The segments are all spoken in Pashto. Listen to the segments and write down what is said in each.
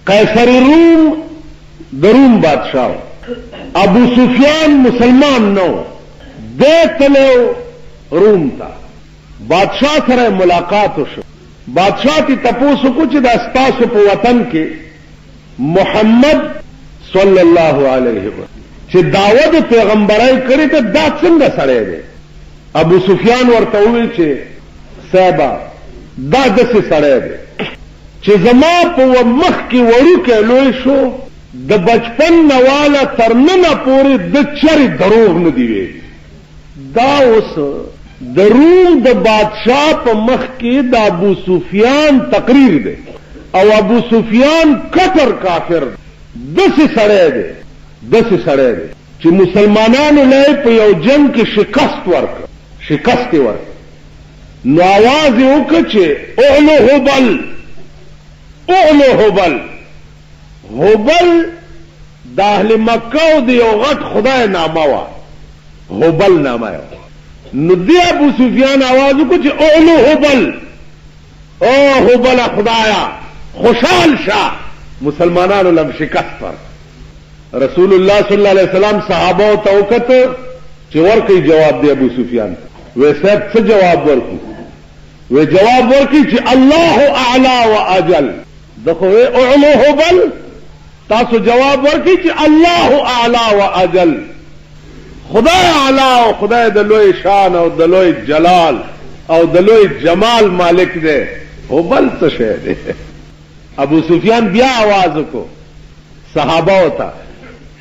قیصر روم د روم بادشاہ ابو سفیان مسلمان نو دیتلو روم تا بادشاہ سره ملاقات شو بادشاہ تی تپوسو کو چې د استاسو په وطن کې محمد صلی الله علیه وسلم چې دعوت پیغمبرای کړی ته دا څنګه سره دی ابو سفیان ورته وویل چې صاحب دا دسه سره دی چې زما په مخ کې وړو کې لوی شو د بچپن نواله ترننه پورې د چری دروغ نه دی وی دا اوس د روم د بادشاہ په مخ کې د ابو سفیان تقریر دی او ابو سفیان کفر کافر دسه سره دی چې مسلمانانو له په یو جنگ کې شکست ورک نو आवाज وکړ چې اعلو هبل د اهل مکه او د یو غټ خدای نامه وا هبل نامه نو دی ابو سفیان आवाज وکړ چې اعلو هبل خدایا خوشحال شاه مسلمانانو لم شکست ورک رسول الله صلی الله علیه وسلم صحابه ته وکړه چې ورکړي جواب دی ابو سفیان وې صاحب څه جواب ورکړي وې جواب ورکړي چې الله اعلى واجل دغه اعلو هبل تاسو جواب ورکړي چې الله اعلى واجل خدای اعلی او خدای د لوی شان او د لوی جلال او د لوی جمال مالک دی هبل څه شی دی ابو سفیان بیا आवाज وکړو صحابه وتا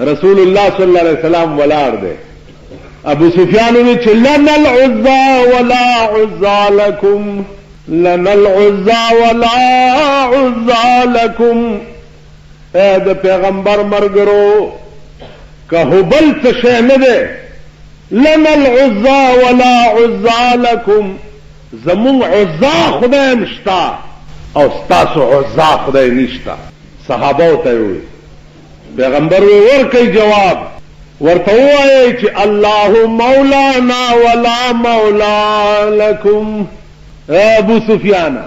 رسول الله صلی الله علیه وسلم ولار دی ابو سفیان وی چې لنا العزى ولا عزى لكم لنا العزى ولا عزى لكم اے د پیغمبر مرګرو که هبل څه شی نه دی لنا العزى ولا عزى لكم زمون عزا خدای مشتا او ستاسو عزا خدای نشتا صحابه ته وی پیغمبر وی ورکړي جواب ورته وایي چې الله مولانا ولا مولا لكم ابو سفیان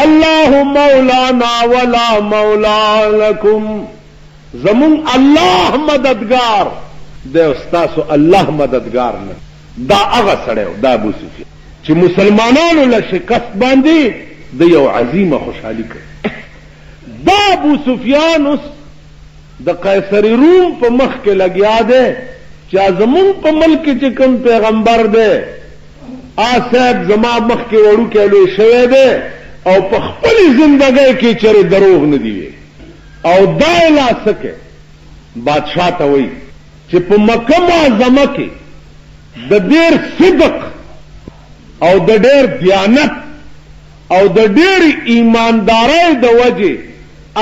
الله مولانا ولا مولا لكم زمون الله مددگار د استاسو الله مددگار نه دا هغه سره دا ابو سفیان چې مسلمانانو له شکست باندې د یو عظیمه خوشحالي کوي دا ابو سفیان اوس د قیصر روم په مخ کې لګیا دی چې زمون په ملک چې کوم پیغمبر دی صاحب زما مخ کې وړو کې لوی شوی دی او په خپل ژوندۍ کې چېرې دروغ نه دی او دا لاسکه بادشاہ ته وایي چې په مکه معظمه کې د ډېر صدق او د ډېر دیانت او د ډېر ایماندارۍ د وجې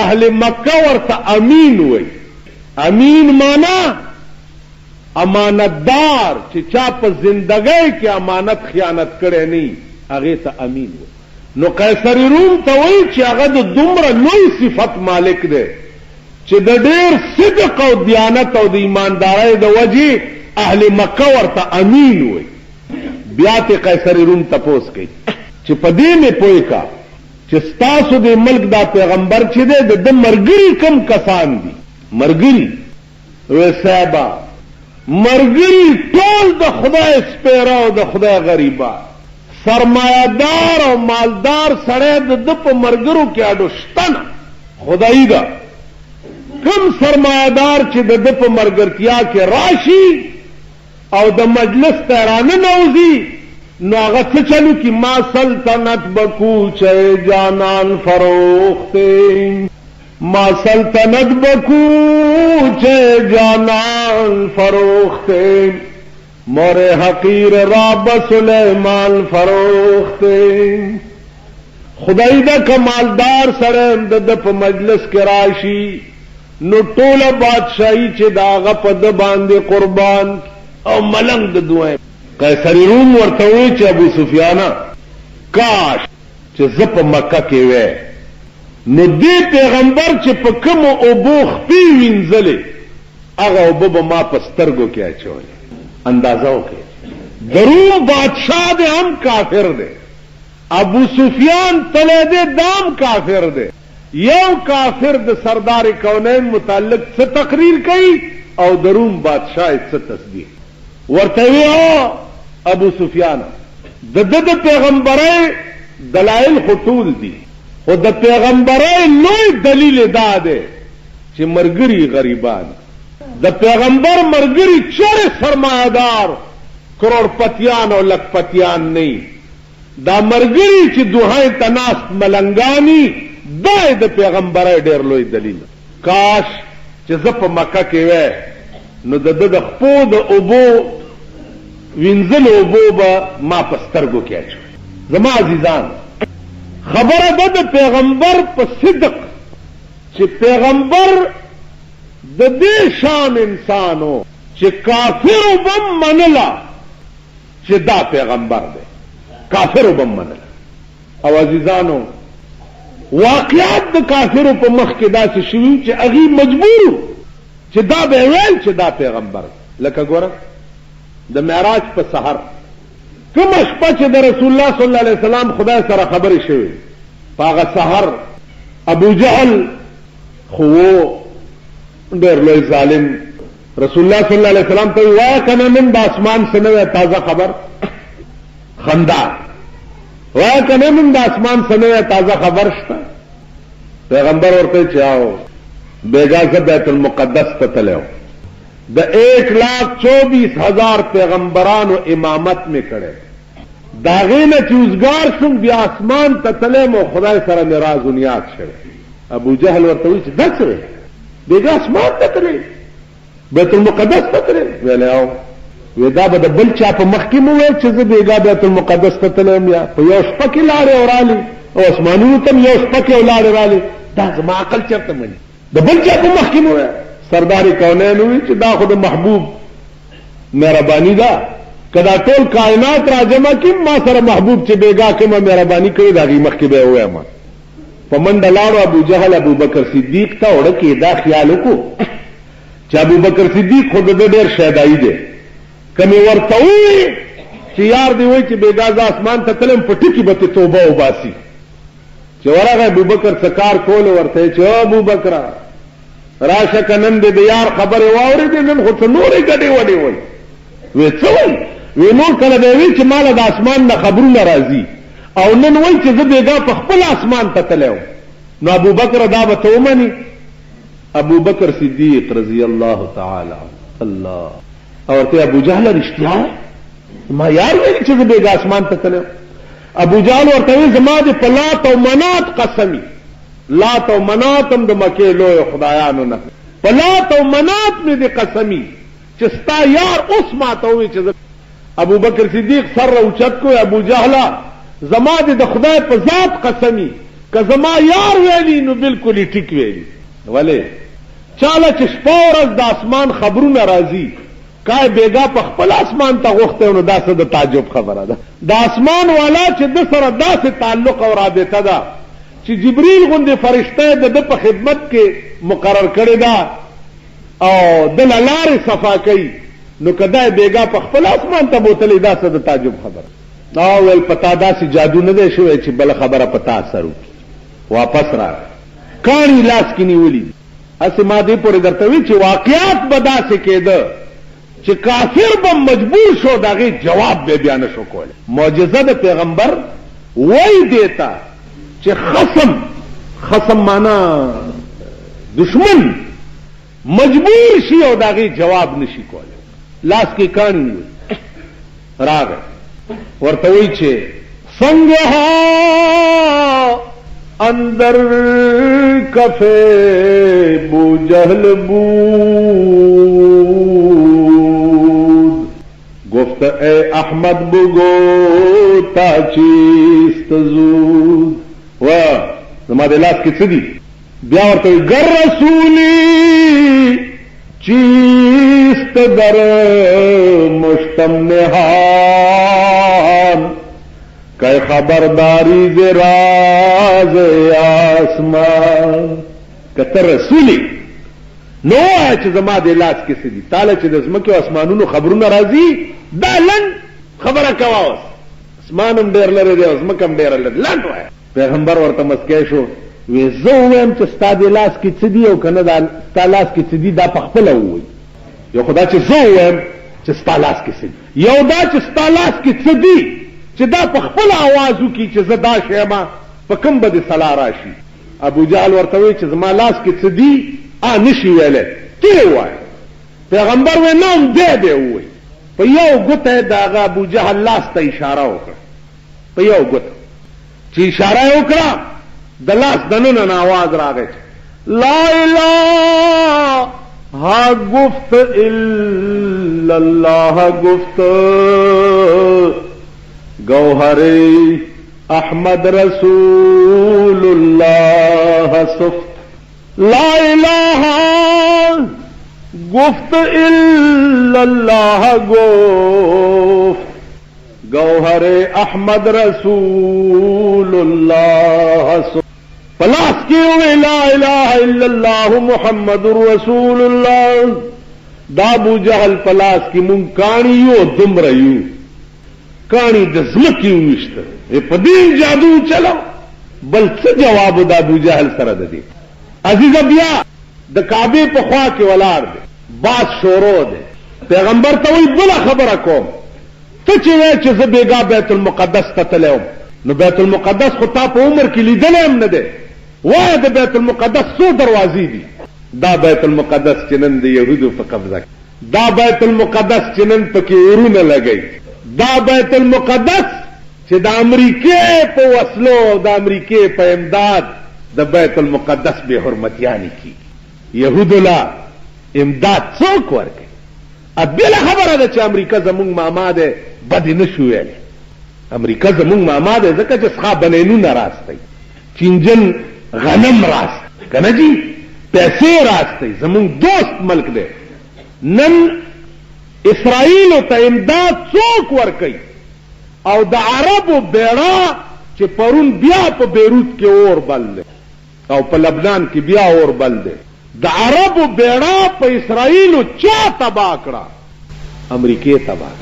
اهل مکه ورته امین وایي امین معنا امانتدار چې چا په زندګۍ کې امانت خیانت کړی نه هغې ته امین وایي نو قیصر روم ته وایي چې هغه د دومره لوی صفت مالک دی چې د ډېر صدق او دیانت او د ایماندارۍ د وجې اهل مکه ورته امین وایي بیا ته قیصر روم تپوس کوي چې په دې مې پوه کا چې ستاسو د ملک دا پیغمبر چې دی د مرګري کم کسان دي مرګري وې صاحبه مرګري ټول د خدای سپیره او د خدای غریبه سرمایه‌دار او مالدار سړی د په مرګرو کې اډو شته نه خدایي ده کم سرمایه‌دار چې د په مرګرتیا کې راشي او د مجلس ترانه نوزي نو هغه څه چلو کی ما سلطنت بکوچه جانان فروخته ما سلطنت بکوچه جانان فروخته مور حقیر راب سلیمان فروخته خدای دا کمالدار سره د په مجلس کې راشي نو ټوله بادشاہي چې داغه په د باندې قربان او ملنګ د دوه قیصر روم ورته وی چې ابو سفیان کاش چې زه په مکه کې وې نو دې پیغمبر چې په کوم اوبو خپې وینځلې هغه اوبه به ما په سترګو کې اچولې اندازه وکړئ د روم بادشاہ دې هم کافر دی ابو سفیان تله دې دام کافر دی یو کافر د سردار کونین متعلق څه تقریر کوي او د روم بادشاہ څه تصدیق ورته وی ابو سفیان د پیغمبرۍ دلایل خطول دي خو د پیغمبرۍ لوی دلیل دا دی چې مرګري غریبان د پیغمبر مرګري چیرې سرمایه‌دار کروڑپتیان او لکپتیان نه دا مرګري چې دوهای تناس ملنګانی دا د پیغمبرۍ ډېر لوی دلیل کاش چې زه په مکه کې وې نو د خپو د اوبو وینځل اوبو به ما په سترګو کې اچوي زما عزیزان خبره ده د پیغمبر په صدق چې پیغمبر د دې شان انسانو چې کافر وبم منلا چې دا پیغمبر دی کافر وبم منلا او عزیزانو واقعات د کافرو په مخ کې داسې شوي چې هغوی مجبور چې دا به ویل چې دا پیغمبر لکه ګوره د معراج په سحر کومه شپه چې د رسول الله صلی الله علیه وسلم خدای سره خبرې شوې په هغه سحر ابو جهل خو ډېر لوی ظالم رسول الله صلی الله علیه وسلم ته وایه کنه نن د اسمان څه نوی تازه خبر خندا وایه کنه نن د اسمان څه نوی تازه خبر شته پیغمبر ورته چې آو بیګا زه بیت المقدس ته تللی د 1,24,000 پیغمبرانو امامت میں کړی داغې نه چې اوزګار شوم بیا اسمان ته تلم او خدای سره مې راز و نیاز شوی ابو جهل ورته وایي چې دا څه دی بیګا اسمان ته تللی بیت المقدس ته تللی ویلی او وی دا به د بل چا په مخ کې مو ویل چې زه بیګا بیت المقدس ته تلم یا په یو شپه کې لاړې او رالې او اسمانونو ته یو شپه کې لاړې رالې دا زما عقل چېرته مني د بل چا په مخ کې مو ویل سردار کونین وی چې دا خو د محبوب مهرباني ده کدا ټول کائنات را جمع کیم ما سره محبوب چې بیګا کومه مهرباني کړې دا غي مخ کې به وایم په منډه لاړو ابو جهل ابو بکر صدیق ته وړه کې دا خیال وکړو چې ابو بکر صدیق خود د ډېر شهدايي دی کمه ورته وی چې یار دی وای چې بیګا ز اسمان ته تلم پټی کې به توبه وباسي چې ورغه ابو بکر سکار کول ورته چې ابو بکر راشه کنن د یار خبره واورې نن خو څه نورې ګډې وډې وای وې څه وای وې نور کله به وی چې مال د اسمان نه خبرونه راځي او نن وای چې زه بیګا په خپل اسمان ته تلم نو ابو بکر دا به ته ومني ابو بکر صدیق رضی الله تعالی الله او ته ابو جهل رښتیا ما یار وی چې زه بیګا اسمان ته تلم ابو جهل ورته زما د پلات او منات قسمی لات او منات هم د مکې لوی خدایانو نه پلات او منات مې د قسمی چې ستا یار اوس ما ته وی چې ابو بکر صدیق سر اوچت کو ابو جهل زما د خدای په ذات قسمی که زما یار ویلی نو بالکل ټیک ویلی ولی چاله چې شپه ورځ د اسمان خبرونه راځي کای بیګا په خپل اسمان ته غوښته نو دا څه د تعجب خبره ده د اسمان والا چې د سره داسې تعلق او رابطه ده چې جبريل غوندې فرشته د په خدمت کې مقرر کړی ده او د لارې صفا کوي نو کدا بیګا په خپل اسمان ته بوتلې دا څه د تعجب خبره دا ول پتا داسې جادو نه دی شوی چې بل خبره پتا اثر وکړي واپس را کانی لاس کې نیولې اسه ما دې پورې درته وی چې واقعیات به داسې کېده چې کافر به مجبور شو داغه جواب به بیان شو کول معجزه د پیغمبر وای دیتا چې خصم معنا دشمن مجبور شي او داغه جواب نشي کول لاس کې کانی راغی ورته وی چې څنګه اندر کفے بو جہل بود گفت اے احمد بگو تا چیست زود و زما د لاس کې څه دي بیا ورته گر رسولی چیست در مشتم نهان کہ خبرداری ز راز آسمان کتر رسولی نو چې زما د لاس کې څه دي تعالی چې د زمکه او اسمانونو خبرونه راځي دا لن خبره کواوس اسمانم ډېر لري دی او زمکه هم ډېر لري لن وای پیغمبر ورته مسکی شو وی زه ووایم چې ستا دې لاس کې څه دي او که نه ستا لاس کې څه دي دا پخپله ووایي. یو خو دا چې زه ووایم چې ستا لاس کې څه دي، یو دا چې ستا لاس کې څه دي چې دا پخپله آواز وکړي چې زه دا شی یم، په کوم به دې صلاح راشي. ابو جهل ورته وایي چې زما لاس کې څه دي نشي ویلی، ته ووایه. پیغمبر وی نه هم دی به ووایي. په یو ګوته د هغه ابو جهل لاس ته اشاره وکړه، په یو ګوته چې اشاره یې وکړه د لاس دننه نه آواز راغی لا اله گفت الا الله گفت گوہر احمد رسول اللہ صفت لا الہ گفت الا اللہ گفت گوہر احمد رسول اللہ صفت پلاس کی ہوئے لا الہ الا اللہ محمد رسول اللہ دا ابو جہل پلاس کی مونگ کانیو دم رہیو کانی دزمکی وشت پدین جادو چلو بل څه جواب دا ابو جہل سره ده دي عزیز بیا د کعبه په خوا کې ولاړ دي باز شورو ده پیغمبر ته وی بل خبره کوم ته چې وای چې زه بیګا بیت المقدس ته تلم نو بیت المقدس خو تا په عمر کې لیدل هم نه ده وای د بیت المقدس څو دروازې دي دا بیت المقدس چې نن د يهودو په قبضه دا بیت المقدس چې نن پکې ورونه لګي دا بیت المقدس چې د امریکای په وسلو د امریکای په امداد د بیت المقدس به حرمتیانی کی يهودو لا امداد څوک ورکي ابله خبره ده چې امریکا زمونږ ماما ده بد نه شو ویلي امریکا زمونږ ماما ده ځکه چې ښه بنینونه راستي چینجن غنم راست کنه جی پیسې راستي زمونږ دوست ملک ده نن اسرائیل ته امداد څوک ورکي او د عربو بیړه چې پرون بیا په بیروت کې اور بل دی او په لبنان کې بیا اور بل دی د عربو بیړه په اسرائیلو چا تباه کړه امریکای تباه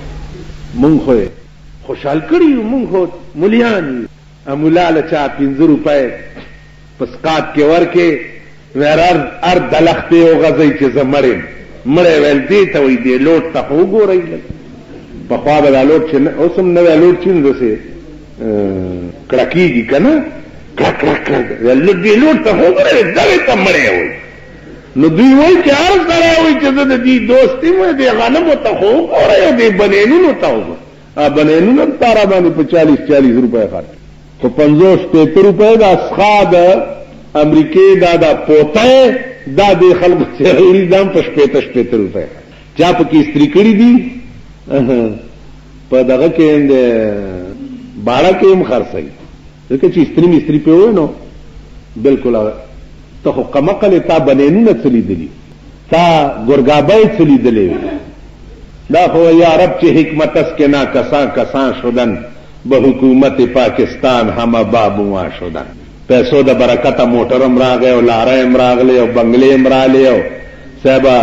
مونږ خو خوشحال کړي مونږ خو ملیان مولا له چا 15 روپۍ په سقاط کې ورکې ورر ار دلختې او غځئ چې زه مرم مړی ویل دې ته وایي دې لوټ ته خو وګورئ پخوا به دا لوټ چې اوس هم نوی لوټ چې نو داسې کړکېږي که نه کړک کړک کړک دې لوټ ته خو وګورئ دغې ته مړی وایي نو دوی وایي چې هر سړی وایي چې زه د دې دوست یم دې غنمو ته خو وګورئ او دې بنینونو ته وګورئ بنینونه هم تاره باندې په 40 روپۍ خرڅ خو 50-60 روپۍ دا څښا د امریکې دا د پوتی دا د خلکو څېړلي دا هم په 60 روپۍ چا پکې استري کړي دي په دغه کې باړه کې هم خرڅوي ځکه چې استري مستري پې ووایي نو بلکل ته خو قمقلې تا بنینونه څه لیدلي تا ګرګابۍ څه لیدلې وي دا خو یا رب چې حکمت است که ناکسان کسان شدن به حکومت پاکستان همه بابوا شدن پیسو د برکته موټرم راغی او لاریم راغلی او بنګلې راغلی او صاحبه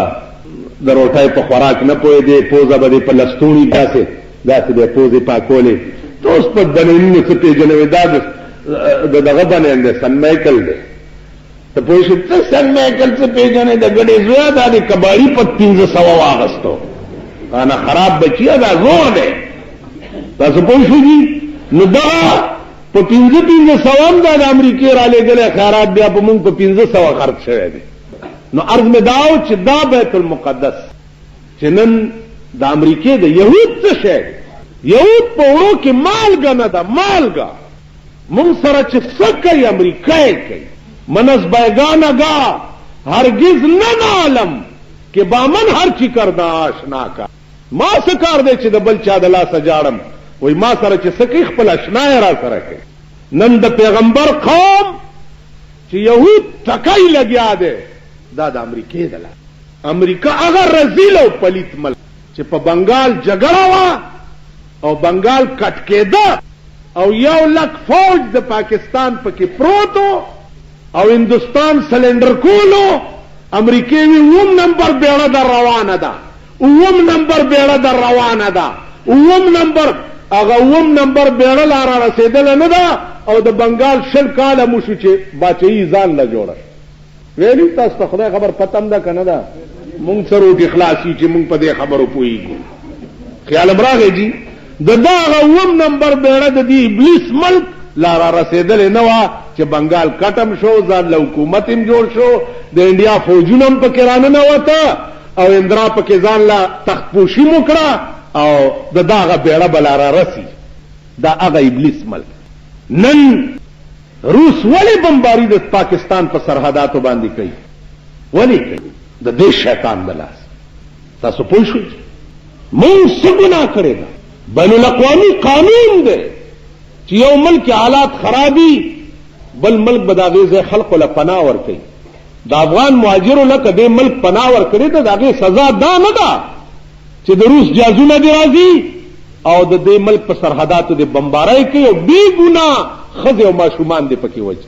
د روټۍ په خوراک نه پوهېدې پوزه به دې په لستوڼي داسې به پوزې پاکولې ته اوس په بنینونو څه پېژنوې دا د دغه بنین دی سن مایکل دی ته پوه شې ته سن مایکل څه پېژنې د ګډې زویه دا د کباړي په 1500 واغستو انا خراب بچیه دا زور دی تاسو پوه شوږي نو دغه په 1500 هم دا د امریکې را لېږلی خیرات بیا په مونږ په 1500 خرڅ شوی دی نو عرض میں داو چې دا بیت المقدس چې نن د امریکې د یهود څه شی یهود په وړو کې مالګه نه ده مالګه مونږ سره چې څه کوي امریکای کوي منس بیگانگا هرگز نه نالم که با من هر چی کرده آشنا کا ما څه کار دی چې د بل چا د لاسه جاړم وای ما سره چې څه کوي خپل اشنا را سره کوي نن د پیغمبر قوم چې یهود ټکای لګیا دی دا د امریکې دلا امریکا هغه رزیل او پلیت ملک چې په بنگال جګړه وا او بنگال کټ کېده او 1,00,000 فوج د پاکستان پکې پروتو او هندوستان سلندر کولو امریکې وی 9 نمبر بیړه در روانه ده 9 نمبر بیړه در روانه ده 9 نمبر هغه 9 نمبر بیړه لا را رسېدله نه ده او د بنګال 20 کاله مو شو چې باچهي ځان له جوړه ویلي تاسو ته خدای خبر پتم ده که نه ده مونږ څه روټي خلاصي چې مونږ په دې خبرو پوهېږو خیال م راغی جي د دا هغه 9 نمبر بیړه د دې ابلیس ملک لا را رسېدلې نه وه چې بنګال کټم شو ځان له حکومت هم جوړ شو د انډیا فوجونه هم پکې راننوته او اندرا پکې ځان له تختپوشي مو کړه او د دا هغه بیړه به لا را رسي دا هغه ابلیس ملک نن روس ولې بمباري د پاکستان په سرحداتو باندې کوي ولې کوي د دې شیطان د لاس تاسو پوه شئ مونږ څه ګناه کړې ده بین الاقوامي قانون دی چې یو ملک حالات خرابي بل ملک به د هغې ځای خلقو له پناه ورکوي د افغان مهاجرو لکه دې ملک پناه ورکړې ده د هغې سزا دا نه ده چې د روس جازونه دې راځي او د دې ملک په سرحداتو دې بمبارۍ کوي او بې ګناه ښځې او ماشومان دې پکې وجي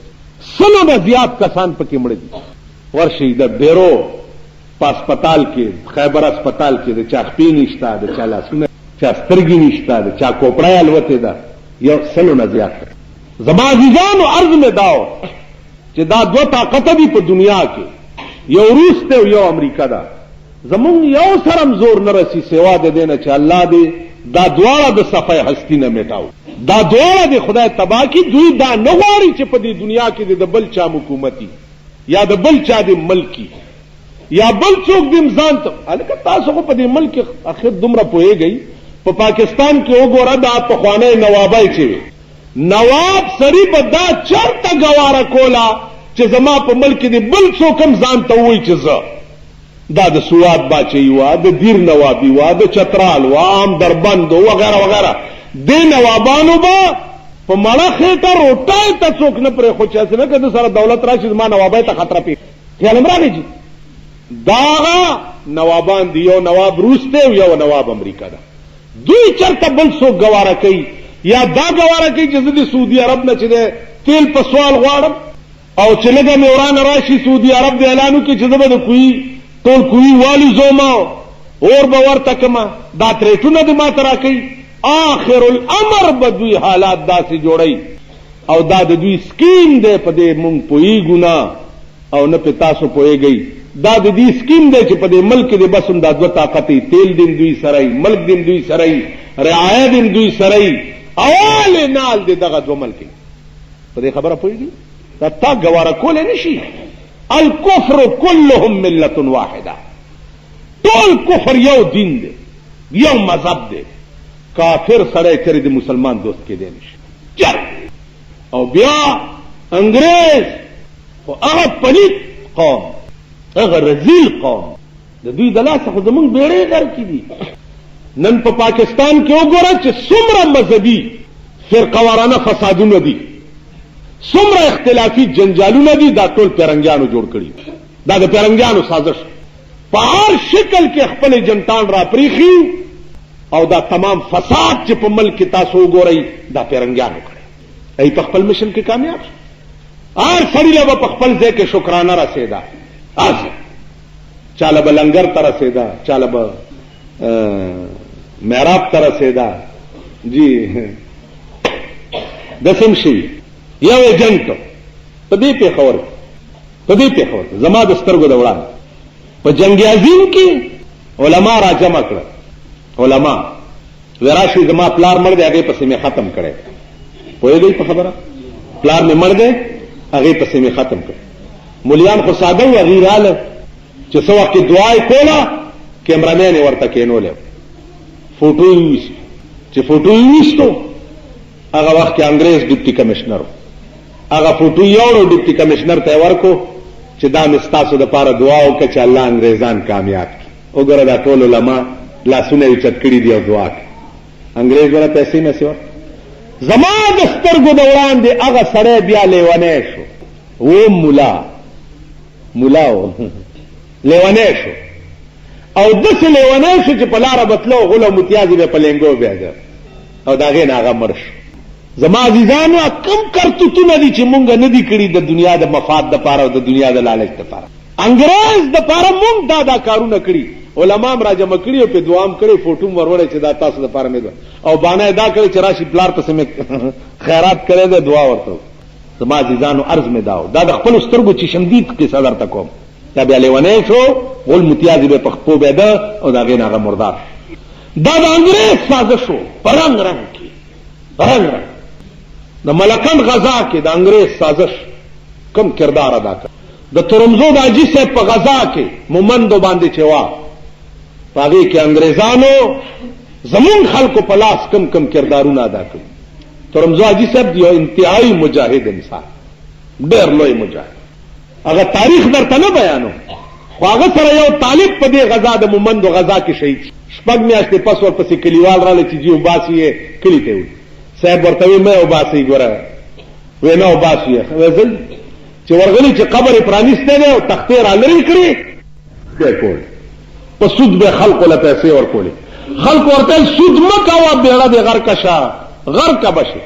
100 نه زیات کسان پکې مړه دي ورشي د ډیرو په اسپتال کې خیبر اسپتال کې د چا خپې نشته د چا لاسونه چا سترګې نشته د چا کوپړی الوتې ده یو 100 نه زیات زما عزیزانو عرض مې داو چې دا 2 طاقته دي په دنیا کې یو روس دی او یو امریکا ده زمونږ یو سرم زور نه رسي سوا د دې نه چې الله دې دا دواړه د صفحه هستی نه میټاو دا دواړه د خدای تبا کی دوی دا نه غواړي چې په دې دنیا کې د بل چا حکومتي یا د بل چا د ملکی یا بل څوک دې ځان ته الکه تاسو خو په دې ملک اخر دومره پوهیږئ په پاکستان کې وګوره دا پخوانی نوابای چې نواب سړي به دا چرته ګواره کوله چې زما په ملک دې بل څوک هم ځان ته ووایي چې زه دا د سوات باچهي وه د دیر نوابي وه د چترال وه عام دربند وغیره وغیره دې نوابانو به په مړه خېټه روټۍ ته څوک نه پرېښود چې هسې نه که د سره دولت راشي زما نوابۍ ته خطره پېښ خیال م راغی جي دا هغه نوابان دي یو نواب روس دی او یو نواب امریکا ده دوی چرته بل څوک ګواره کوي یا دا ګواره کوي چې زه د سعودي عرب نه چې دی تیل په سوال غواړم او چې لږه مې ورانه راشي سعودي عرب د اعلان وکړي چې زه به د کوي ټول کوي والي زوما اور به ورته کړمه دا تریټونه دې ماته راکوي آخر الامر به دوی حالات داسې جوړوي او دا د دوی سکیم دی په دې مونږ پوهېږو نه او نه پې تاسو پوهېږئ دا د دې سکیم دی چې په دې ملک کې د بس هم دا 2 طاقتې تیل دیم دوی سره ملک دیم دوی سره رعایه دیم دوی سره اول نال دی دغه 2 ملک په دې خبره پوهېږي دا تا ګواره کولی نه شي الکفر كلهم ملت واحده ټول کفر یو دین دی یو مذهب دی کافر سره کړي د مسلمان دوست کې دی نشي چل او بیا انګريز خو هغه پلیت قوم هغه رذیل قوم د دوی د لاسه خو زمونږ بیړۍ غر کې دي نن په پاکستان کې وګوره چې څومره مذهبي فرقوارانه فسادونه دي څومره اختلافي جنجالونه دي دا ټول پیرنګیانو جوړ کړي دا د پیرنګیانو سازش په هر شکل کې خپل جنتان را پریخي او دا تمام فساد چې په ملک تاسو وګورئ دا پیرنګیانو کړي ای په خپل مشن کې کامیاب هر سړي له په خپل ځای کې شکرانه رسېدا چاله به لنګر ته رسېدا چاله به محراب ته رسېدا جی دسم شوي یو ایجنټ په دې پېښور زما د سترګو د وړاندې په جنگ عظیم کې علما را جمع کړل علما وراشي زما پلار مړ دی هغې پسې مې ختم کړی پوهېږئ په خبره پلار مې مړ دی هغې پسې مې ختم کړی مولیان خو ساده و هغې راله چې څه وخت کې دعا یې کوله کیمرامین یې ورته کېنولی فوټو یې وویستو چې فوټو یې وویستو هغه وخت کې انګریز ډپټي کمشنر هغه فوټو یې وړو ډپټي کمشنر ته یې ورکو چې دا مې ستاسو دپاره دعا وکړه چې الله انګریزان کامیاب کړي وګوره دا ټول علما لاسونه یې اوچت کړي دي او دعا کوي انګریز والا پیسې مې ورکړي زما د سترګو د وړاندې هغه سړی بیا لیونی شو و ملا و لیونی شو او داسې لیونی شو چې په لاره به تلو غول او متیازې به په لینګو بیاده او د هغې نه هغه مړ شو زما عزیزانو کم کرتوتونه دي چې مونږ نه دي کړي د دنیا د مفاد دپاره او د دنیا د لالچ دپاره انګریز دپاره مونږ دا کارونه کړي علما هم راجمع کړي او په دوام کړي فوټو وروړي چې دا تاسو لپاره مې او باندې دا کړي چې راشي پلار ته مې خیرات کړي دا دعا ورته زما عزیزانو عرض مې داو دا د خپل سترګو چې شمدید کې صدر تکوم دا بیا لیونه شو ول متیازي به پخپو به ده او دا غین هغه مردار دا د انګريز سازش شو پرنګ رنګ کې پرنګ د ملکن غزا کې د انګريز سازش کم کردار ادا کړ د ترمزو د اجي صاحب په غزا کې مومندو باندې چوا پاغي کې انګريزانو زمون خلکو په لاس کم کم کردارونه ادا کړ ترمزو اجي صاحب یو انتهایی مجاهد انسان ډېر لوی مجاهد هغه تاریخ درته نه بیانو خو هغه سره یو طالب په دې غزا د مومندو غزا کې شهید شپږ میاشتې پس ورپسې کلیوال راغله چې جیو باسي یې کلی ته وي صاحب ورته وی مې او باسي ګوره وینا او باسي وزل چې ورغلی چې قبر پرانیسته ده او تختې را لري کړی څه کول په سود به خلق له پیسې ورکولې خلق ورته سود مکه او بیړه د غر کشا غر کا بشه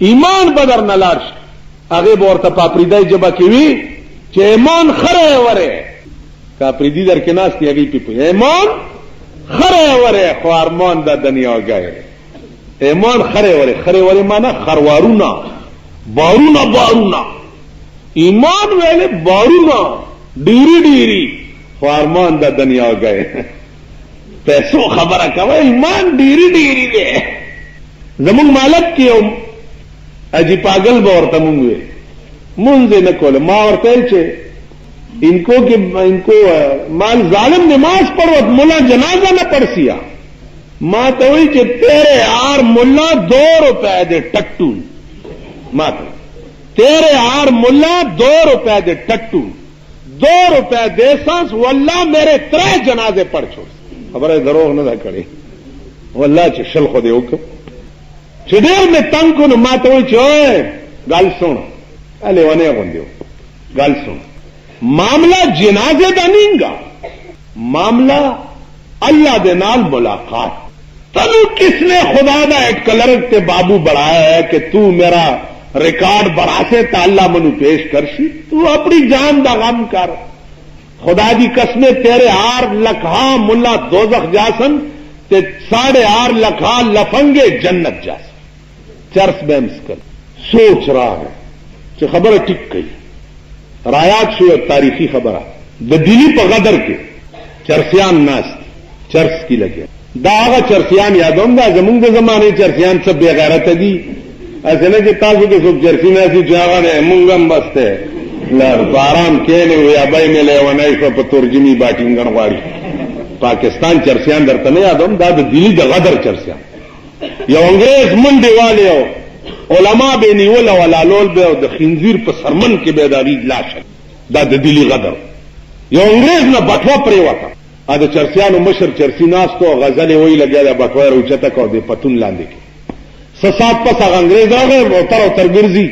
ایمان بدر نه لاړ هغه ورته پاپریدای جبا کې وی چې ایمان خره وره کاپریدی در کې ناس دی هغه په ایمان خره وره خو ارمان د دنیا غای ایمان خره وره معنی خروارونه بارونه ایمان ویلے بارونه ډیری خو ارمان د دنیا غای پیسو خبره کوي ایمان ډیری دی زمون مالک کې اجي پاگل به ورته مونږ مونږ نه کول ما ورته چې इनको माल जालिम नमाज पढ़ो मुला जनाजा न पढ़सिया मां तो वही कि तेरे यार मुल्ला 2 रुपए दे टट्टू मां तो तेरे यार मुल्ला 2 रुपए दे टट्टू 2 रुपए दे सांस वल्ला मेरे 3 जनाजे पढ़ छोड़ खबर है दरोग न करे वल्ला च शल खो दे हुक्म चिडेर में तंग को मां तो वही चोए गाल सुन अले वने बंदियो गाल सुन मामला जनाजे का नहींगा मामला अल्लाह दे नाल मुलाकात तनु किसने खुदा दा एक कलरक ते बाबू बढ़ाया है कि तू मेरा रिकॉर्ड बढ़ाते तो अल्लाह मनु पेश करसी तू अपनी जान दा गम कर खुदा दी कसमें तेरे 8 लखा मुल्ला दोजख जासन ते 8.5 लखा लफंगे जन्नत जासन चर्स बेम्स कर सोच रहा है कि खबर टिक गई रायात शो तारीखी खबर द दिली पर गदर के चरसियान नास चर्स की लगे दागा चरसियान यादों दा जमुंग जमाने चरसियान सब बेगैरत दी ऐसे न कि ताजु के सब चरसी में ऐसी जागा ने मुंगम बसते आराम के ने हुए अबई में ले वनाई को तुर्जमी बाटिंग गणवाड़ी पाकिस्तान चरसियान दरतने यादों दा द दिली द गदर चरसियान यो अंग्रेज मुंडे वाले हो علما به نیول او لالول به د خنزیر په سرمن کې به داغي لاش دا د دلی غدر یو انګريز نه بټوا پرې وتا ا د چرسیانو مشر چرسی ناستو غزل وی لګیا د بټوا روچته کو د پتون لاندې کې سسات پس هغه انګريز هغه وتر ګرځي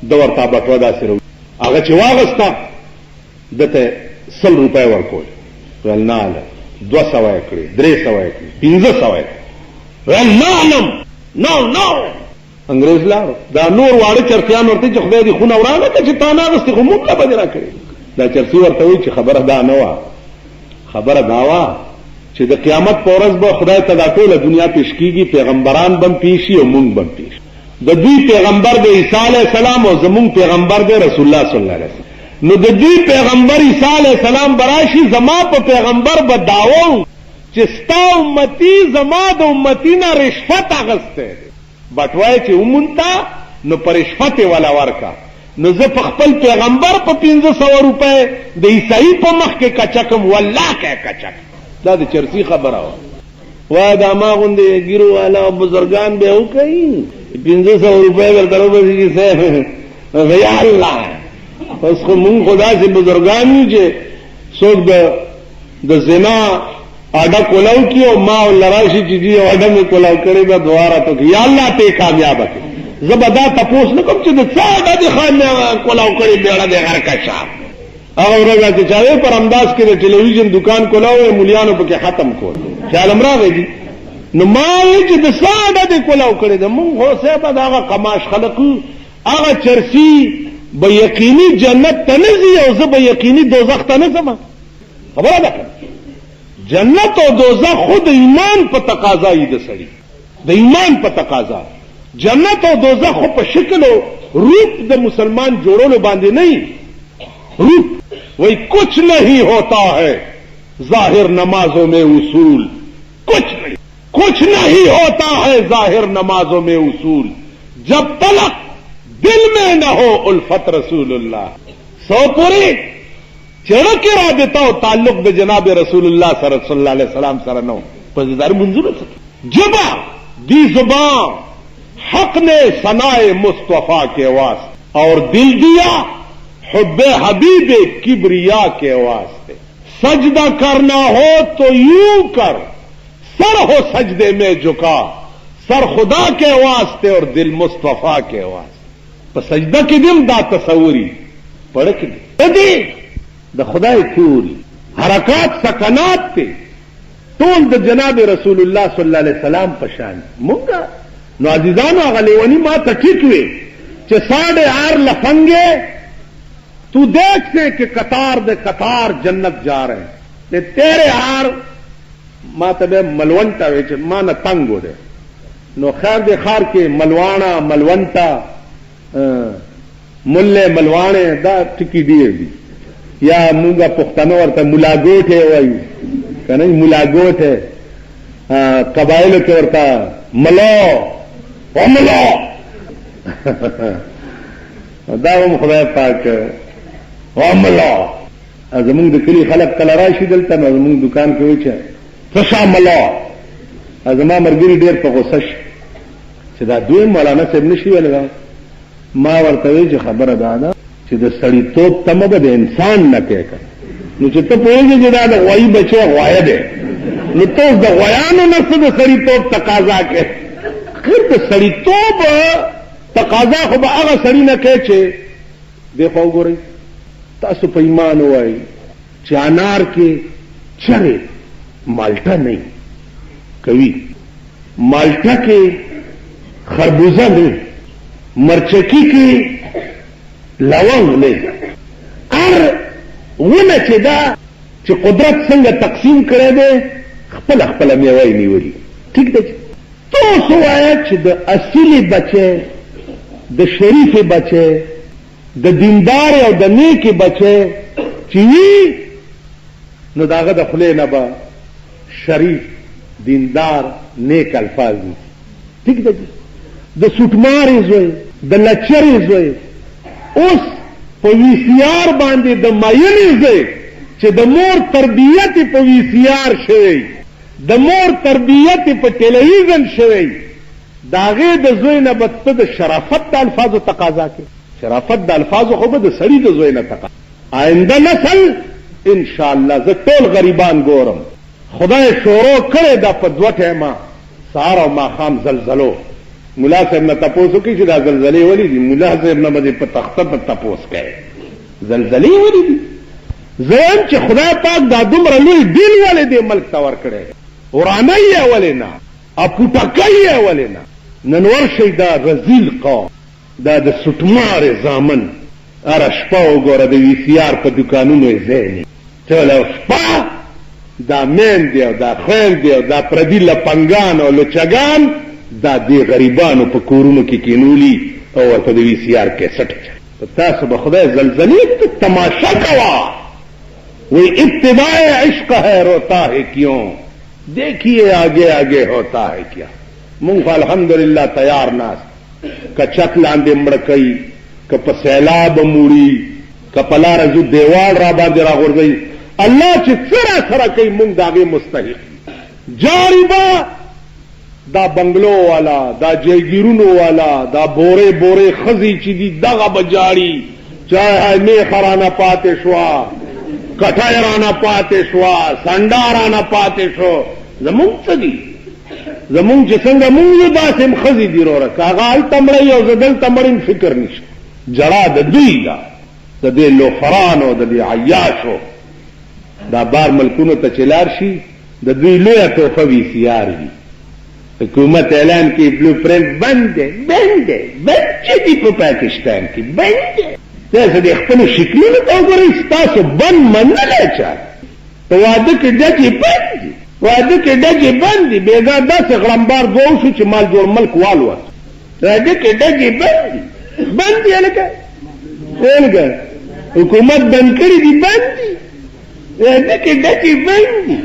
د ورتا بټوا داسې رو هغه چې واغستا دته 100 روپے ورکول ولنال 200 کړي 300 کړي 500 ول نو انګريز لارو دا نور واړه چرسیان ورته چې خدای دې خونه ورانه ته چې تانا غستې خو موږ لا بدرا کړی دا چرسی ورته وی چې خبره دا نه وا خبره دا وا چې د قیامت پر ورځ به خدای ته دا ټول دنیا پیش کیږي پیغمبران بم پیشي او موږ بم پیش د دوی پیغمبر د عیسی علی السلام او زمون پیغمبر د رسول الله صلی الله علیه وسلم نو د دوی پیغمبر عیسی علی السلام براشي زما په پیغمبر به داوو چې ستا امتی زما د امتی نه رشوت اغسته بټوای چې ومنتا نو پرشفت والا ورکا نو زه په خپل پیغمبر په 500 روپے د عیسائی په مخ کې کچکم والله کې کچک دا د چرسی خبره وا دا ما غوندې ګیرو والا بزرگان به وکړي 500 روپے ورته وځي چې یا الله اوس خو مونږ خدا سي بزرگان چې څوک د زنا اډا کولاو کیو ما لراشي چې دی اډا می کولاو کړي به دواره ته یا الله ته کامیاب کړي زبدا تاسو نه کوم چې د څاډه د خان کولاو کړي بیره د هر کښا او ورګه چې چاوي پر انداز کې د ټلویزیون دکان کولاو مليانو په کې ختم کول خیال امراغه دي نو ما چې د څاډه د کولاو کړي د مونږ هو سه به داغه قماش خلقو هغه چرسی به یقیني جنت ته نه زی او زه به یقیني دوزخ ته نه زما خبره ده جنت او دوزخ خود ایمان په تقاضا یې د سړي د ایمان په تقاضا. جنت او دوزخ خو په شکل او روپ د مسلمان جوړولو باندې نه روپ وہی کچھ نہیں ہوتا ہے ظاہر نمازوں میں اصول کچھ نہیں ہوتا ہے ظاہر نمازوں میں اصول جب تلک دل میں نہ ہو الفت رسول اللہ. سو پوری چڑک رابطہ او تعلق د جناب رسول اللہ صلی اللہ علیہ وسلم سره نو پزیدار منظور جبا دی زبان حق نے ثنائے مصطفیٰ کے واسطے اور دل دیا حب حبیب کبریا کے واسطے. سجدہ کرنا ہو تو یوں کر سر ہو سجدے میں جھکا سر خدا کے واسطے اور دل مصطفیٰ کے واسطے. پس سجدہ کی دم دا تصوری پڑک دی دا خدای کوری حرکات سکنات تے ټول د جناب رسول اللہ صلی اللہ علیہ وسلم پشان مونگا. نو عزیزانو آغا لیونی ما تا ٹھیک ہوئے چه 8.5 لفنگے تو دیکھ سے کہ قطار دے قطار جنت جا رہے ہیں تے تیرے ہار ما تبے ملونٹا ویچے ما نا تنگو دے. نو خیر دے خار کے ملوانا ملونٹا ملے ملوانے دا ٹکی دیئے دی یا مونگا پختانو ورطا ملاگوٹ ہے وائیو کہ ملاگوٹ ہے. قبائلوں کے ورطا ملو وملو دا هم خدای پاک وملو. زمونږ د کلي خلک کله راشي دلته نو زمونږ دکان کې وایي چې څه شا ملو. زما ملګري ډېر په غوسه شي چې دا دوی مولانا صاحب نشي ویلی. ما ورته وایي چې خبره دا ده چې د سړیتوب تمه به د انسان نه کوې نو چې ته پوهېږې چې دا د غوایي بچی غوایه دی نو ته اوس د غویانو نه څه د سړیتوب تقاضا کوې. خیر د سړیتوب تقاضا خو به هغه سړي نه کوې چې دی خو وګورئ تاسو په ایمان ووایئ چې انار کې چرې مالټه نه کوي مالټه کې خربوزه نه مرچکی کې لونګ نه ار ونه چې دا چې قدرت څنګه تقسیم کړی دی خپل خپل میوه یې نیولي. ټیک ده تاسو وایئ چې د اصلي بچی د شریف بچی د دیندار او د نیک بچی چې وي نو داغه د خولې نه به شریف دیندار نیک الفاظ دي. ٹھیک ده د سوټمارې زوی د لچرې زوی اوس په وی سی آر باندې د ماینې زوی چې د مور تربیت په وی سی آر شوی د مور تربیت په ټلویزیون شوی داغه د زوی نه بته د شرافت د الفاظو تقاضا کوي. شرافت د الفاظو خو به د سړي د زوی نه تقاضا. آینده نسل ان شاء الله زه ټول غریبان ګورم. خدای شروع کړی دا په 2 ټیمه سهار او ماښام زلزلو. مولا صاحب نه تپوس وکړي چې دا زلزلې ولې دي. مولا صاحب نه به په تخته په تپوس کوي زلزلې ولې دي. زم چې خدای پاک دا دومره لوی دین ولې دې ملک ته ورکړی ورانه یې ولې نه اپوټکی یې ولې نه. نن ورشئ دا رذیل قوم دا د سوټمارې زامن هره شپه وګوره د وی سی آر په دوکانونو یې ځای نه ټوله شپه دا میندې او دا خویندې او دا پردي لپنګان او لچګان دا دې غریبانو په کورونو کې کینولي او ورته د وی سی آر کیسټ. تاسو به خدای زلزلې تماشا کوا وہی ابتداء عشق ہے روتا ہے کیوں دیکھیے آگے آگے ہوتا ہے کیا. مونږ الحمدللہ تیار ناست کچک لاندې مړ کوي که په سیلاب موړي که په لاره ځو دیوال را باندې راغورځوي الله چې څه را سره کوي مونږ د هغې مستحق. جاری به دا بنگلو والا دا جیګیرونو والا دا بورې بورې ښځې چې دي دغه به جاړي چای میخه رانه پاتې شوه کټای رانه پاتې شوه سنډا رانه پاتې شو. زمونږ څه دي زمونږ چې څنګه مونږ یو داسې هم ښځې دي وروره که هغه هلته مړی او زه دلته مړیم فکر نشته. جړا د دوی ده د دې لوفرانو د دې عیاشو دا بار ملکونو ته چې لاړ شي د دوی لویه تحفه وي سی آر وي. حکومت اعلان کی بلو پرنٹ بند ہے بند ہے بچے دی په پاکستان کی بند ہے. تاسو د خپل شکلونو ته وګورئ ستاسو بند منلی چا په واده کې ډکې بند دي، واده کې ډکې بند دي، بېګا داسې غړمبار دوه شو چې مال جوړ ملک والوت. واده کې ډکې بند دي، بند دي هلکه هلکه حکومت بند کړي دي، بند دي. واده کې ډکې بند دي،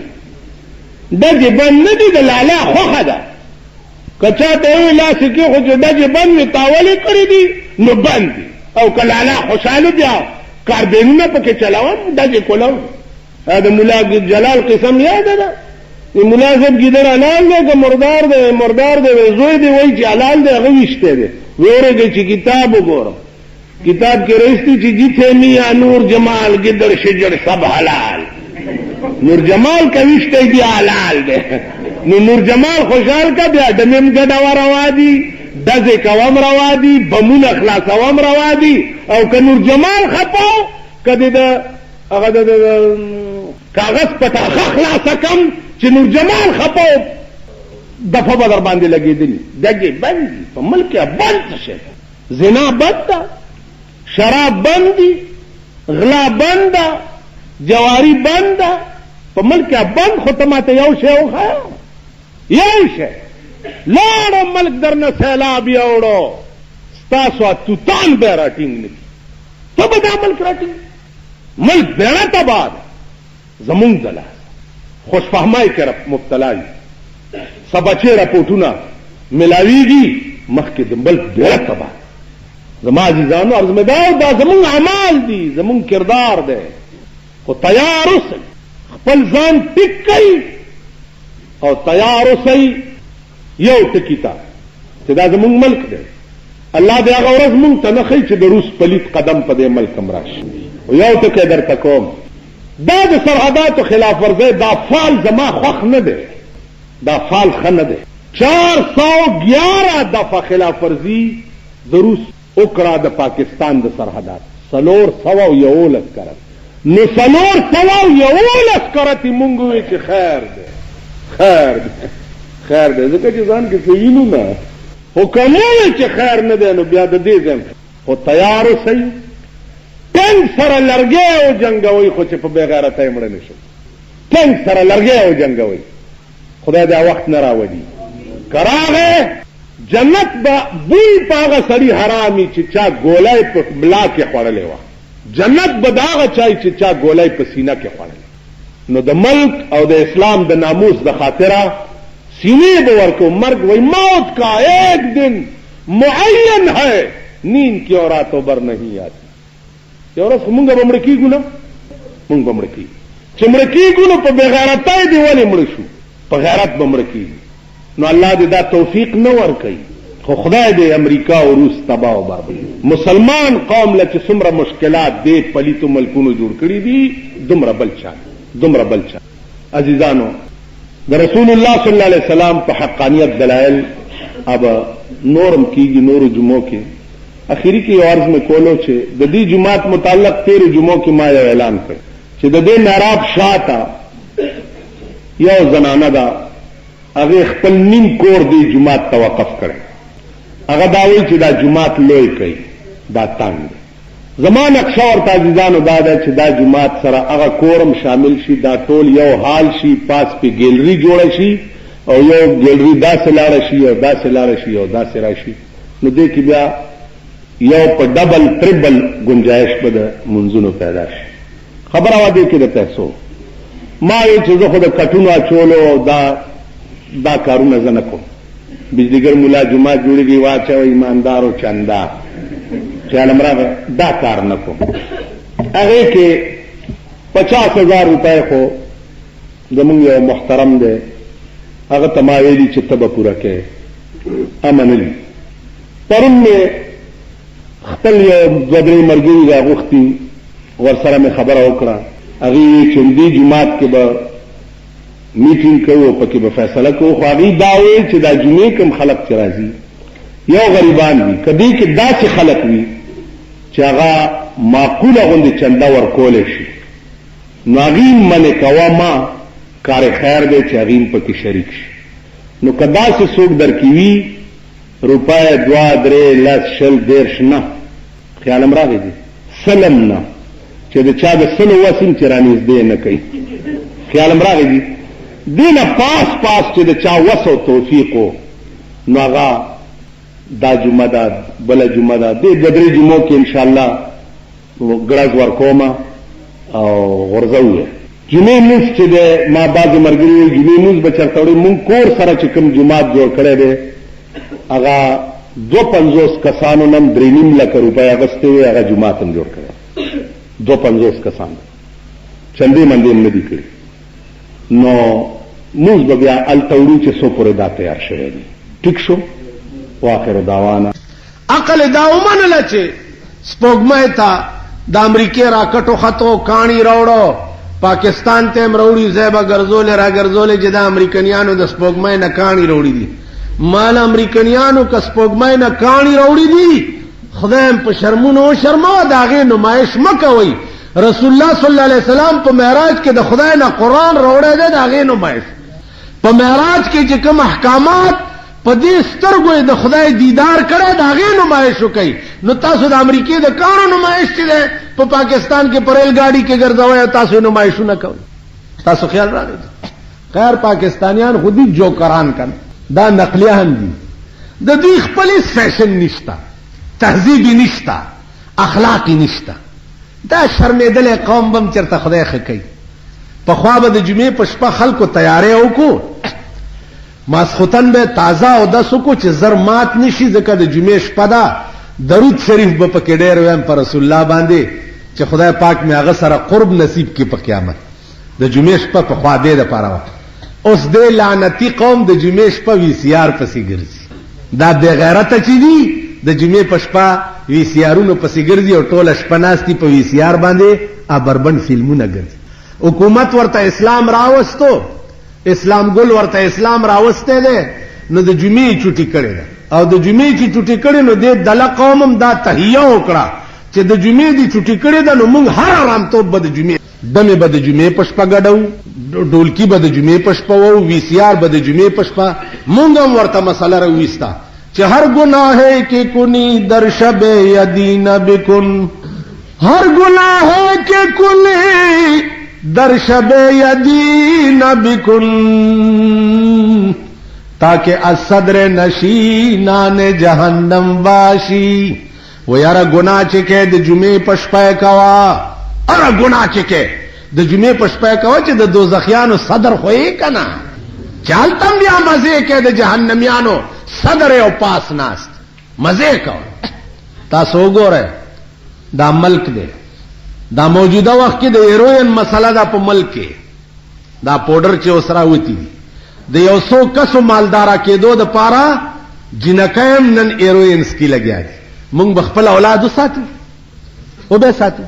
ډکې بند نه دي، د لالا خوښه ده. که چا ته یې لاس کې خو چې ډکې بند مې تاولې کړي دي نو بند دي، او که لالا خوشحاله بیا کاربینونه پکې چلاوم ډکې کولم. د ملا جلال قسم یاده ده، ملا صاحب ګیدړ حلال دی که مردار دی؟ مردار دی. زوی دی وایي چې حلال دی، هغه ویشتی دی. ویورېږئ چې کتاب وګورم، کتاب کې رایستی چې جیتے میاں نور جمال گدڑ شجر سب حلال. نور جمال کا ویشتی دی حلال دی. نو نور جمال خوشحال کا بیا ډمیم ګډه روا دي، ډزې کوم روا دي، بمونه خلاصوم روا دي. او که نور جمال خپاو که د هغه د کاغذ پټاخه خلاصه کم چې نور جمال خپاو دفعه به در باندې لګېدلي. ډګې بند دي په ملک کې، بند څه شی؟ زنا بند ده، شراب بند دي، غلا بند ده، جواری بند ده، په ملک کې بند. خو ته ماته یو شی وښایه، یو شی. لاړو ملک درنه سیلاب یوړو، ستاسو توتان به راټینګ نه کړي، ته به دا ملک راټینګ. ملک بیړه تباه ده، زمونږ د لاسه خوشفهمۍ کې مبتلا وي، سبچې راپورټونه ملاویږي، مخکې د ملک بیړه تباه. زما عزیزانو عرض مې دا زمونږ اعمال دي، زمونږ کردار دی. خو تیار اوسئ، خپل ځان ټیک کړئ او تیار اوسئ یو ټکي ته چې دا زمونږ ملک دی. الله دې هغه ورځ مونږ ته نه ښیي چې د روس پلیت قدم په دې ملک هم راشي. یو ټکی درته کوم، دا د سرحداتو خلاف ورزۍ، دا فال زما خوښ نه دی، دا فال ښه نه دی. 411 دفعه خلاف ورزي د روس وکړه د پاکستان د سرحدات، 411 کرت. نو 411 کرت مونږ وی چې خیر دی، خیر دی، خیر دی، ځکه چې ځان کې څه وینو نه. خو که مو وی چې خیر نه دی نو بیا د دې ځم خو تیار اوسئ. ټنګ سره لرګی او جنګوئ، خو چې په بې غیرتۍ مړه نه شو. ټنګ سره لرګی او جنګوئ، خدای دا وخت نه راولي. که راغی جنت به بوی په هغه سړي حرامي چې چا ګولۍ په ملا کې خوړلې وه. جنت به د هغه چای چې چا ګولۍ په سینه کې خوړلې. نو د ملک او د اسلام د ناموس د خاطره سینې به ورکو. مرګ وی موت کا ایک دن معین ہے، نیند کی اور راتوں بر نہیں آتی. یو ورځ خو مونږ به مړه کېږو نه، مونږ به مړه کېږو. چې مړه کېږو نو په بېغیرتۍ دې ولې مړه شو؟ په غیرت به مړه کېږو. نو الله دې دا توفیق نه ورکوي. خو خدای دې امریکا او روس تباه او برباد. مسلمان قوم له چې څومره مشکلات دې پلیتو ملکونو جوړ کړي دي، دومره بل چا دومره بل چا. عزیزانو، د رسول الله صلی الله علیه وسلم په حقانیت دلایل اب نورم کیږي. نورو جمعو کې اخیری کې عرض میں کولو چې د دې جمعات متعلق 13 جمعو کې ما یو اعلان کړ چې د دې محراب شاته یو زنانه ده، هغه خپل نیم کور دی جمعات توقف کړي. هغه دا وایي چې دا جمعات لوی کوي، دا تنګ دی. زما نقشه ورته عزیزانو دا ده چې دا جمعات سره هغه کورم شامل شي، دا ټول یو حال شي، پاس په ګیلري جوړه شي او یو ګیلري داسې لاړه شي او داسې لاړه شي او داسې راشي. نو دې کې بیا یو په ډبل ټریبل گنجائش به د منځونو پیدا شي. خبره وا دې کې د پیسو ما یو چې زه خو د کټونو اچولو دا کارونه زه نه کوم. بجلیګر مولا جمعه جوړېږي واچوه ایماندارو چندا چالم راغی، دا کار نه کوم. هغې کې 50,000 روپۍ خو زمونږ یو محترم دی، هغه ته ما ویلي چې ته به پوره کوې. امنلي پرون مې خپل یو 2-3 ملګري راغوښتي، ورسره مې خبره وکړه. هغې ویې چې دې جومات کې به میټینګ کوو، پکې به فیصله کوو. خو هغې دا ویل چې دا جمعې کوم خلک چې راځي یو غریبان وي، که دې کې داسې خلک وي چې هغه معقوله غوندې چنده ورکولی شي، نو هغې منې کوه ما کار خیر دی چې هغې پکې شریک شي. نو که داسې څوک در کې وي روپۍ 2 3 10 20 30 نه، خیالم راغی دی 100 نه، چې د چا د 100 وسیم چې رانږدې نه کوي. خیال امراغی دی دینا پاس چې د چا وس او توفیقو نو هغه دا جمعه ده بله جمعه ده دې دوه درې جمعو کې انشاءالله ګړز ورکومه او غورځو جمعې مونځ چې دی ما بعضې ملګري وایي جمعې مونځ به چېرته وړئ مونږ کور سره چې کوم جومات جوړ کړی دی هغه 250 کسانو نن 3.5 لکه روپۍ اخیستې وې هغه جومات هم جوړ کړی 250 کسانو چندې مندې هم نه دي کړي نو مونځ به بیا هلته وړو چې څو پورې دا تیار شوی دی ټیک شو واخر دعوانا عقل دا ومنله چې سپوږمۍ ته د امریکې راکټو خطو کاڼي راوړو پاکستان ته هم راوړي ځای به ګرځولې را ګرځولې چې د امریکنیانو د سپوږمۍ نه کاڼي راوړي دي مال امریکنیانو که سپوږمۍ نه کاڼي راوړي دي خدای هم په شرمونو وشرموه د هغې نمایش مه کوئ رسول الله صلی الله علیه وسلم په معراج کې د خدای نه قرآن راوړی دی د هغې نمایش په معراج کې چې کوم احکامات په دې سترګو د خدای دیدار کړی د هغې نمایش وکئ نو تاسو د امریکې د کاڼو نمایش چې دی په پاکستان کې په ریل ګاډي کې ګرځوئ او تاسو نمایشونه کوئ تاسو خیال راغی خیر پاکستانیان خودي جوکران کن دا نقلیان دي د دوی خپلې فیشن نشته تهذیبي نشته اخلاقي نشته دا شرمېدلی قوم بم چېرته خدای ښه کوي پخوا به د جمعې په شپه خلکو تیاری وکړو ماسخوتن به تازه اودس وکړو چې زر مات نشي ځکه د جمعې شپه ده درود شریف به پکې ډېر ویم په رسول الله باندې چې خدای پاک مې هغه سره قرب نصیب کړي په قیامت د جمعې شپه پخوا دې دپاره وه اوس دې لعنتي قوم د جمعې شپه وي سی آر پسې ګرځي دا بېغیرته چې دي د جمعې په شپه وي سی آرونو پسې ګرځي او ټوله شپه ناستي په وي سی آر باندې بربند فلمونه ګرځي حکومت ورته اسلام راوستو اسلام ګل ورته اسلام راوستی دی نو د جمعې چوټي کړې ده او د جمعې چې چوټي کړې نو دې دله قوم هم دا تهیه وکړه چې د جمعې دې چوټي کړې ده نو موږ هر آرامتوب به د جمعې دمې به د جمعې په شپه ګډو ډولکي به د جمعې په شپه وو وي سی آر به د جمعې په شپه موږ هم ورته مسله راویسته چې هر گناہ کے کنی در شب یدین بکن ہر گناہ کے کنی در شب یدین بکن تاکہ از صدر نشینان جہنم باشی وہ یارا گناہ چکے د جمعے پشپے کوا ارا گناہ چکے د جمعے پشپے کوا چې د دوزخیانو صدر خوئی کنا چالتم بیا مزے کے د جہنمیانو صدر او پاس ناست مزے کو تاسو وګورئ دا ملک دی دا موجوده وخت کې د هیروین مسله دا په ملک کې دا پاوډر چې اوس راوتی دي د یو څو کسو مالدارا کېدو د پاره جنکایم نن هیروین سکی لګیا دي موږ بخپل اولاد وساتو او به ساتو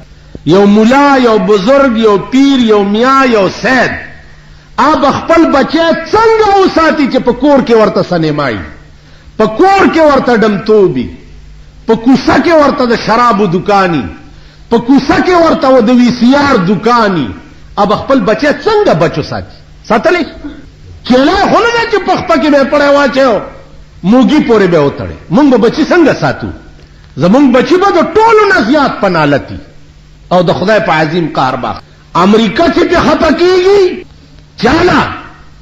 یو مولا یو بزرگ یو پیر یو میاں یو سید اب خپل بچی څنګه وساتي چې په کور کې ورته سنیمای په کور کې ورته ډمتوبي په کوڅه کې ورته د شرابو دکانی په کوڅه کې ورته د وی سی آر دکانی اب خپل بچی څنګه بچو ساتلی کله هونه چې په خپل کې به پړای واچو موګي پورې به وتړي مونږ بچی څنګه ساتو زمونږ بچی به د ټولو نه زیات پنالتی او د خدای په عظیم قهر باخ امریکا چې په خطا کیږي چالا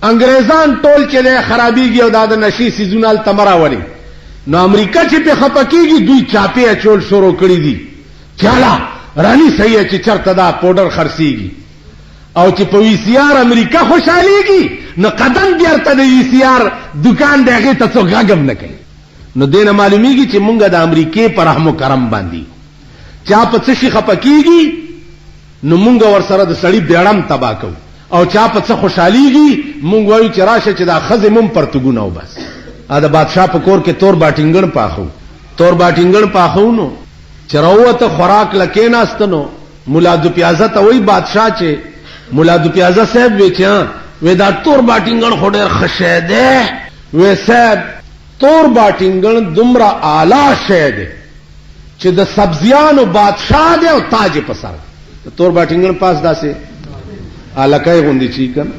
انګریزان ټول چې له خرابيږي او د نشي سيزونال تمرا وړي نو امریکا چې په خطا کیږي دوی چاپی چول شروع کړی دي چالا رانی صحیح چې چرته دا پاوډر خرسيږي او چې په وی سی آر امریکا خوشاليږي نو قدم بیرته د وی سی آر دکان دغه ته څو غاګم نه کوي نو دینه معلومیږي چې مونږ د امریکای پر رحم و کرم باندې چا په څه شي خپکیږي نو مونږ ورسره د سړی بیړم تبا کوو او چا په څه خوشاليږي مونږ وایو چې راشه چې دا خزه مم پرتګونه و بس ا د بادشاہ په کور کې تور باټینګن پاخو تور باټینګن پاخو نو چروته خوراک لکې ناستنو مولا د پیازه ته وای بادشاہ چې مولا د پیازه صاحب وچا وې دا تور باټینګن خډر خشه ده وې صاحب تور باټینګن دومره اعلی شه ده چې د سبزیانو بادشاہ دی او تاج په سر تور باټینګن پاس داسې الکای غوندي چی کن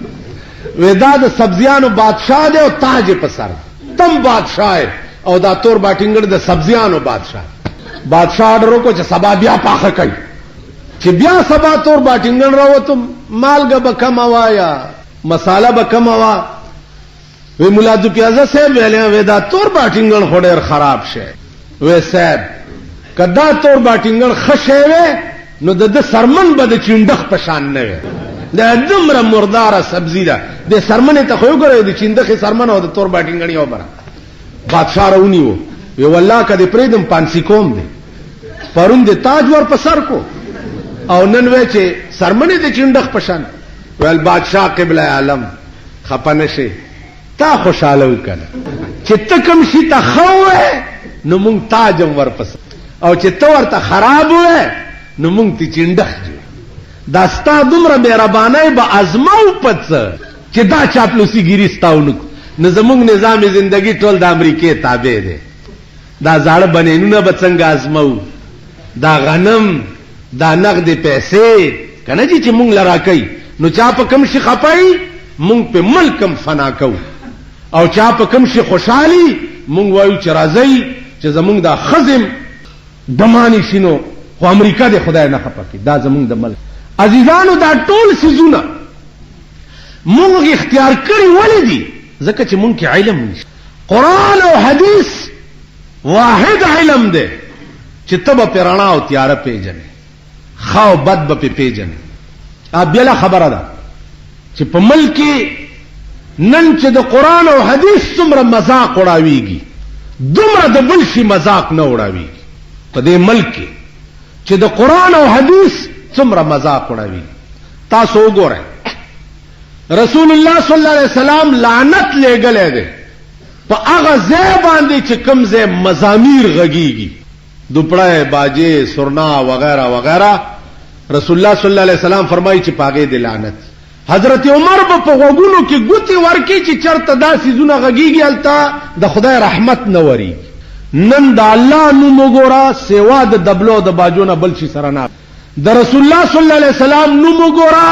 ودا د سبزیانو بادشاہ دی او تاج په سر تم بادشاہ او دا تور باټینګن د سبزیانو بادشاہ آرډر کو چې سبا بیا پاخه کوي چې بیا سبا تور باټینګن راوتم مالګه به کم وا یا مساله به کم وا وی مولا دو پیازه صاحب ویلې وې دا تور باټینګن خو ډېر خراب شي وې صاحب کدا تور باټینګن خشه وې نو د سرمن به د چیندخ پشان نه وي دا دمره مرداره سبزی ده د سرمنه ته خو ګورې د چیندخ سرمن او د تور باټینګن یو بره بادشاہ راونی وو وی والله کدی پریدم پانسی کوم دی پرون د تاج ور په سر کو او نن وې چې سرمنه د چیندخ پشان ول بادشاہ قبله عالم خپنه شي تا خوشاله وکړه چې تکم شي ته خوه نو مونږ تاجم ورپس او چې تو ورته خراب وې نو مونږ تی چیندخ دا ستا دومره مهربانای به ازماو پڅ چې دا چاپلوسی ګیری ستاونو نو زمونږ نظام زندگی ټول د امریکای تابع دی دا زاړه بنینونه به څنګه ازماو دا غنم دا نقد پیسې کنه چې مونږ لرا کوي نو چا په کم شي خپای مونږ په ملکم فنا کو او چا په کم شي خوشحالي مونږ وایو چې راځي چې زمونږ دا خزم دمانی شینو خو امریکا د خدای نه خپکی دا زمونږ د ملک عزیزانو دا ټول سيزونه مونږ اختیار کړی ولې دي ځکه چې مونږ کې علم نشته قران او حديث واحد علم دی چې تبه پرانا او تیار پیژنې خاو بد به پیژنې ا بل خبره ده چې په ملک نن چې د قران او حديث څومره مذاق وړاويږي دومره د بل شي مذاق نه وړاويږي په دې ملک چې د قران او حديث څومره مذاق وړاوي تاسو وګورئ رسول الله صلی الله علیه وسلم لعنت لګلې ده په هغه ځای باندې چې کوم ځای مزامیر غږیږي دوپړای باجه سرنا وغیرہ وغیرہ رسول الله صلی الله علیه وسلم فرمایي چې پاګې د لعنت حضرت عمر په غوګونو کې ګوتی ورکی چې چرته داسې زونه غږیږي التا د خدای رحمت نه وری نن د الله نوم وګورا سیوا د دبلو د باجونه بل شي سره نه د رسول الله صلی الله علیه وسلم نوم وګورا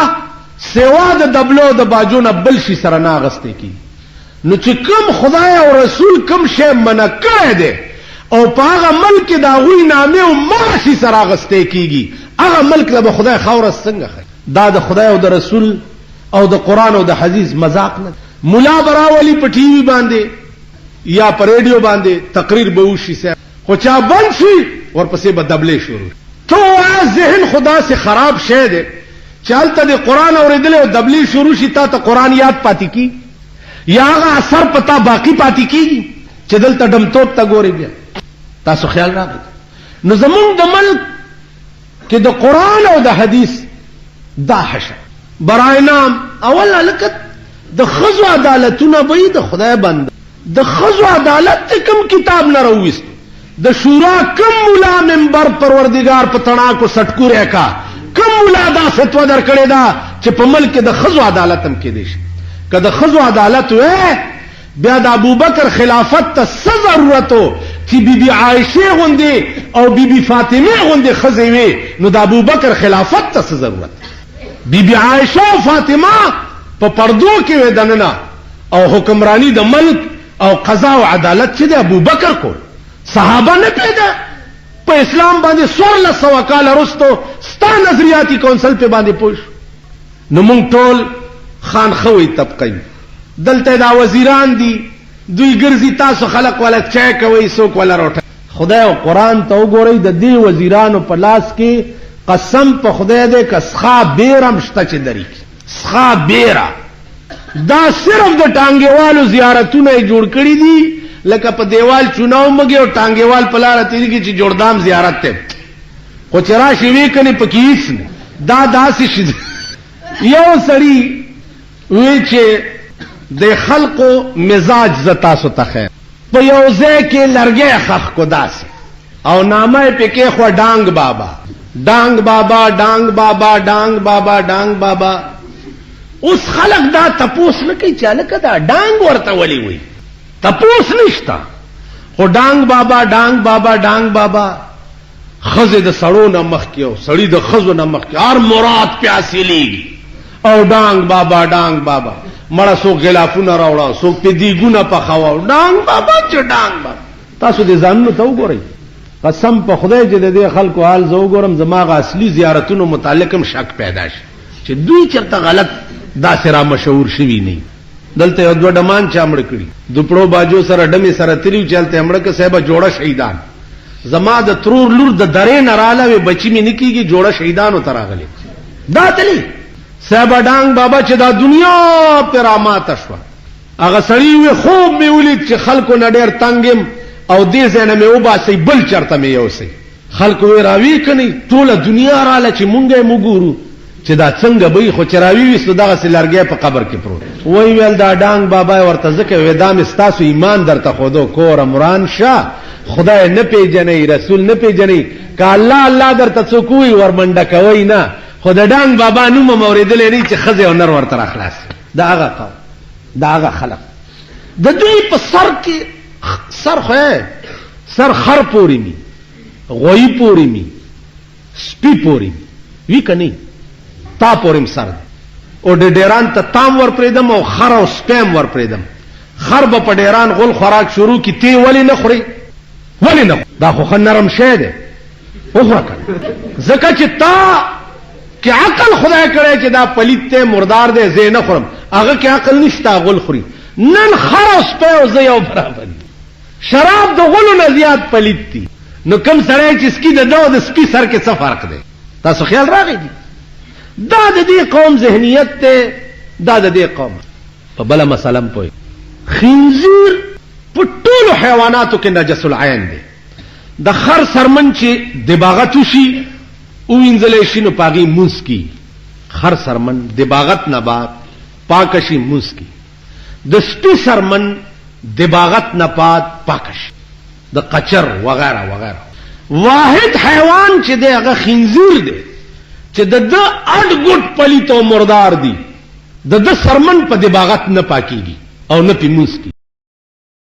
سیوا د دبلو د باجونه بل شي سره نه غسته کی نو چې کوم خدای او رسول کوم شی منع کړی دی او په هغه ملک دا غوی نامه او ماشي سره غسته کیږي هغه ملک له خدای خاور څنګه دا د خدای او د رسول او د قران او د حدیث مذاق نه مولا براولی په ټي وي باندې یا په ریډیو باندې تقریر به وشي سه خو چا بند شي ورپسې به دبلې شروع تو ذهن خدا سے خراب شه دے چالتا دے قرآن اوریدل او دبلی شروع شي تا ته قرآن یاد پاتې کی یا هغه اثر پتا باقی پاتې کیږي چې دلته دم توپ تا ګوري بیا تاسو خیال راغی نو زمون د ملک کې د قرآن او د حدیث دا حشه برای نام اول لکه د خزو عدالتونه به د خدای بند د خزو عدالت کوم کتاب نه راوست د شورا کم مولا منبر پروردگار په تڼا کو سټکو ریکا کم مولا دا فتوا درکړی دا چې په ملک د خزو عدالت هم کې دي که د خزو عدالت وې بیا د ابوبکر خلافت ته ضرورتو چې بیبي عائشه غوندي او بیبي فاطمه غوندي خزې وي نو د ابوبکر خلافت ته ضرورت بیبي عائشه او فاطمه په پردو کې ودننه او حکمرانی د ملک او قضا او عدالت چې د ابوبکر کول صحابه نه پیدا په اسلام باندې 1600 کال وروسته ستا نظریاتي کونسل په باندې پوښ نو مونږ ټول خان خوي طبقه دلته دا وزیران دي دوی ګرځي تاسو خلق ولا چای کوي څوک ولا روټه خدای او قران ته وګورئ د دې وزیرانو په لاس کې قسم په خدای دې کسخه بیرم شته چې درې سخه بیره دا صرف د ټانګېوالو زیارتونه جوړ کړی دي لکه په دیوال چوناو مګي او ټانګېوال په لار تیریږي چې جوړدام زیارت ته خو چې راشي وی کني پکېس نه دا داسې شي یو سړی وی چې د خلقو مزاج زتا سو تخه په یو ځای کې لرګي خخ کو داس او نامه پکې خو ډانګ بابا ډانګ بابا ډانګ بابا ډانګ بابا ډانګ بابا اوس خلق دا تپوس نه کوي چې لکه دا ډانګ ورته ولي وي تپوس نشتا خو ډانګ بابا ډانګ بابا ډانګ بابا خزه د سړو نه مخ کېو سړی د خزو نه مخ کې هر مراد پیاسلیږي او ډانګ بابا ډانګ بابا مړه سو غلافونه راوړا سو په دی ګونه په خواو ډانګ بابا چې ډانګ بابا تاسو دې ځان نو ته وګورئ قسم په خدای چې د دې خلکو حال زه وګورم زما غ اصلي زیارتونو متعلق هم شک پیدا شي چې دوی چرته غلط داسې را مشهور شوي نه. دلته یو دوه ډمان چا مړ کړي، دوپړو باجو سره ډمې سره تلي چلته مړه که صاحبه جوړه شهیدان. زما د ترور لور د درې نه رااله بچی مې نه کېږي، جوړه شهیدانو ته راغلي. دا تلي صاحبه ډانګ بابا چې دا دنیا پې راماته شوه. هغه سړي وی خوب مې ولید چې خلکو نه ډېر تنګ یم او دې ځای نه مې وباسئ بل چرته مې یوسئ. خلکو وی راوي که نه ټوله دنیا راله چې مونږ یې وګورو چې دا څنګه به خو چې راوي ویستو دغسې لرګی په قبر کې پروت. وی ویل دا ډانګ بابا ورته ځکه وی دا مې ستاسو ایمان درته ښودو کور عمران شه، خدای نه پیژنئ، رسول نه پیژنئ، که الله الله درته څوک ووایي ورمنډه کوئ نه، خو د ډانګ بابا نوم هم اورېدلی نه چې ښځې او نر ورته راخلاص. د هغه قوم، د هغه خلق، د دوی په سر کې سر خو سر خر پورې می، غوی پورې می، سپي پورې می وی که نه تا پورې سر دی. او د ډیران ته تام ور پرېږدم او خر او سپیم ور پرېږدم. خر به په ډیران غول خوراک شروع کړي، تی ولې نه خورې؟ ولې نه؟ دا خو ښه نرم شی دی، وخوره که ځکه چې تا کې عقل خدای کړی چې دا پلیت دی مردار دی زه نه خورم، هغه کې عقل نشته غول خوري. نن خر او سپی او زه یو برابر دي. شراب د غلو نه زیات پلیت دي. نو کوم سړی چې سکي د ده او د سپي سر کې څه فرق دی؟ تاسو خیال راغی دي؟ دا د دې قوم ذهنیت دی، دا د دې قوم. په بله مسله م پوهېږي، خنزیر په ټولو حیواناتو کې نجس العین دی. د خر سرمن چې دباغت وشي ووینځلی شي نو په هغې مونځ کېږي. خر سرمن دباغت نه بعد پاکه شي مونځ کېږي. د سپي سرمن دباغت نه بعد پاکه شي، د قچر وغیره وغیره. واحد حیوان چې دی هغه خنزیر دی چې د ده اډ ګوټ پلیت او مردار دی، د ده سرمن په دباغت نه پاکېږي او نه پې مونځ کېږي.